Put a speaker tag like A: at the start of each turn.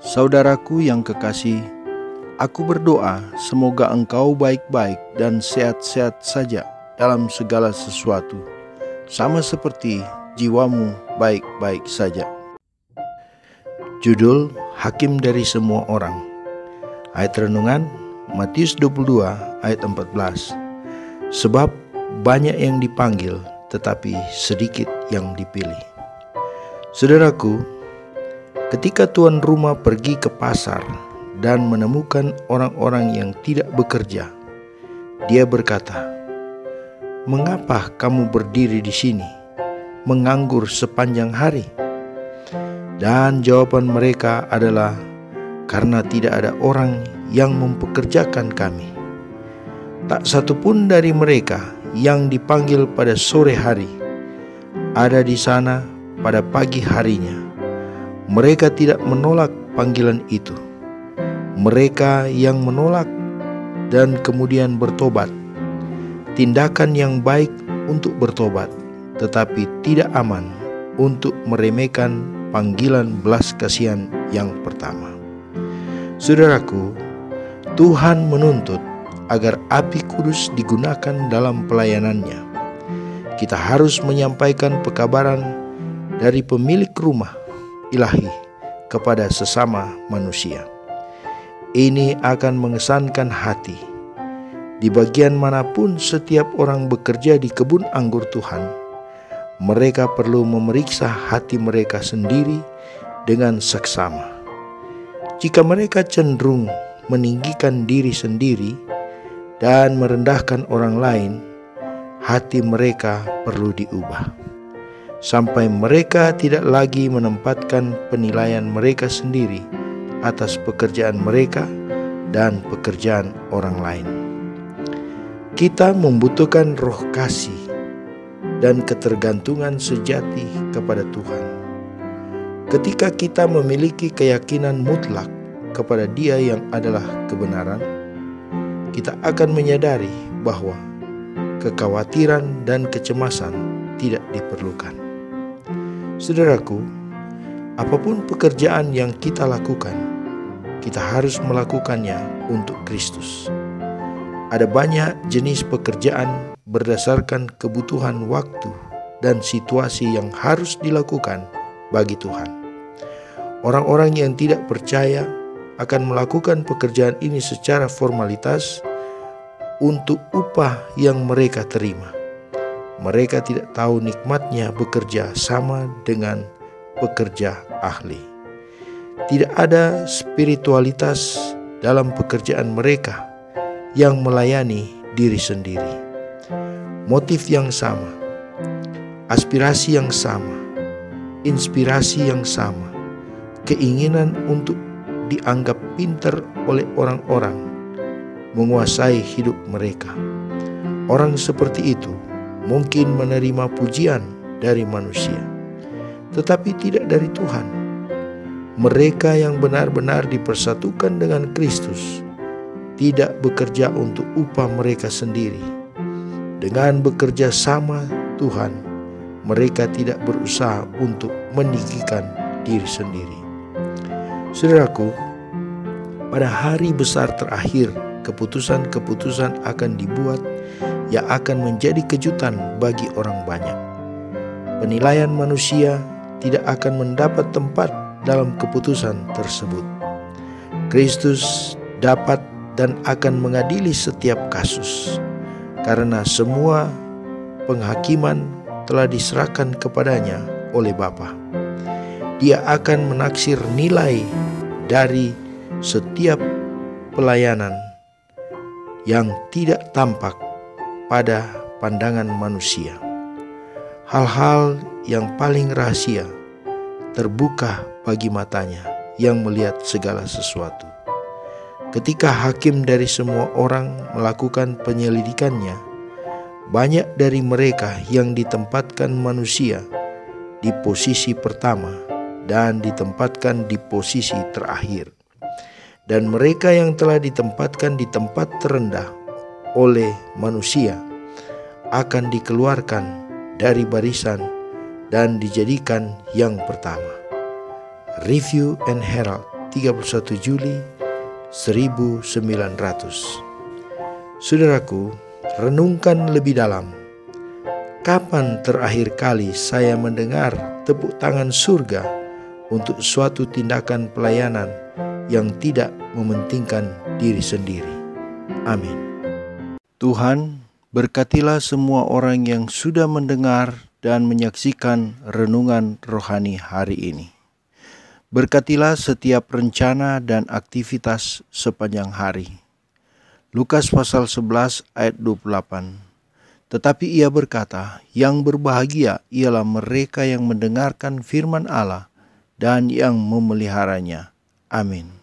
A: Saudaraku yang kekasih, aku berdoa semoga engkau baik-baik dan sehat-sehat saja dalam segala sesuatu, sama seperti jiwamu baik-baik saja. Judul Hakim dari Semua Orang. Ayat renungan Matius 22 ayat 14. Sebab banyak yang dipanggil, tetapi sedikit yang dipilih. Saudaraku, ketika tuan rumah pergi ke pasar dan menemukan orang-orang yang tidak bekerja, dia berkata, "Mengapa kamu berdiri di sini, menganggur sepanjang hari?" Dan jawaban mereka adalah, "Karena tidak ada orang yang mempekerjakan kami." Tak satu pun dari mereka yang dipanggil pada sore hari ada di sana pada pagi harinya. Mereka tidak menolak panggilan itu. Mereka yang menolak dan kemudian bertobat. Tindakan yang baik untuk bertobat, tetapi tidak aman untuk meremehkan panggilan belas kasihan yang pertama. Saudaraku, Tuhan menuntut agar api kudus digunakan dalam pelayanannya. Kita harus menyampaikan pekabaran dari pemilik rumah ilahi kepada sesama manusia. Ini akan mengesankan hati. Di bagian manapun setiap orang bekerja di kebun anggur Tuhan, mereka perlu memeriksa hati mereka sendiri dengan seksama. Jika mereka cenderung meninggikan diri sendiri dan merendahkan orang lain, hati mereka perlu diubah, sampai mereka tidak lagi menempatkan penilaian mereka sendiri atas pekerjaan mereka dan pekerjaan orang lain. Kita membutuhkan roh kasih dan ketergantungan sejati kepada Tuhan. Ketika kita memiliki keyakinan mutlak kepada Dia yang adalah kebenaran, kita akan menyadari bahwa kekhawatiran dan kecemasan tidak diperlukan. Saudaraku, apapun pekerjaan yang kita lakukan, kita harus melakukannya untuk Kristus. Ada banyak jenis pekerjaan berdasarkan kebutuhan waktu dan situasi yang harus dilakukan bagi Tuhan. Orang-orang yang tidak percaya akan melakukan pekerjaan ini secara formalitas untuk upah yang mereka terima. Mereka tidak tahu nikmatnya bekerja sama dengan pekerja ahli. Tidak ada spiritualitas dalam pekerjaan mereka yang melayani diri sendiri. Motif yang sama, aspirasi yang sama, inspirasi yang sama, keinginan untuk dianggap pintar oleh orang-orang menguasai hidup mereka. Orang seperti itu mungkin menerima pujian dari manusia, tetapi tidak dari Tuhan. Mereka yang benar-benar dipersatukan dengan Kristus tidak bekerja untuk upah mereka sendiri. Dengan bekerja sama Tuhan, mereka tidak berusaha untuk meninggikan diri sendiri. Saudaraku, pada hari besar terakhir, keputusan-keputusan akan dibuat yang akan menjadi kejutan bagi orang banyak. Penilaian manusia tidak akan mendapat tempat dalam keputusan tersebut. Kristus dapat dan akan mengadili setiap kasus, karena semua penghakiman telah diserahkan kepadanya oleh Bapa. Dia akan menaksir nilai dari setiap pelayanan yang tidak tampak pada pandangan manusia. Hal-hal yang paling rahasia terbuka bagi matanya yang melihat segala sesuatu. Ketika hakim dari semua orang melakukan penyelidikannya, banyak dari mereka yang ditempatkan manusia di posisi pertama dan ditempatkan di posisi terakhir. Dan mereka yang telah ditempatkan di tempat terendah oleh manusia akan dikeluarkan dari barisan dan dijadikan yang pertama. Review and Herald 31 Juli 1900. Saudaraku, renungkan lebih dalam. Kapan terakhir kali saya mendengar tepuk tangan surga untuk suatu tindakan pelayanan yang tidak mementingkan diri sendiri? Amin. Tuhan, berkatilah semua orang yang sudah mendengar dan menyaksikan renungan rohani hari ini. Berkatilah setiap rencana dan aktivitas sepanjang hari. Lukas pasal 11 ayat 28. Tetapi ia berkata, yang berbahagia ialah mereka yang mendengarkan firman Allah dan yang memeliharanya. Amin.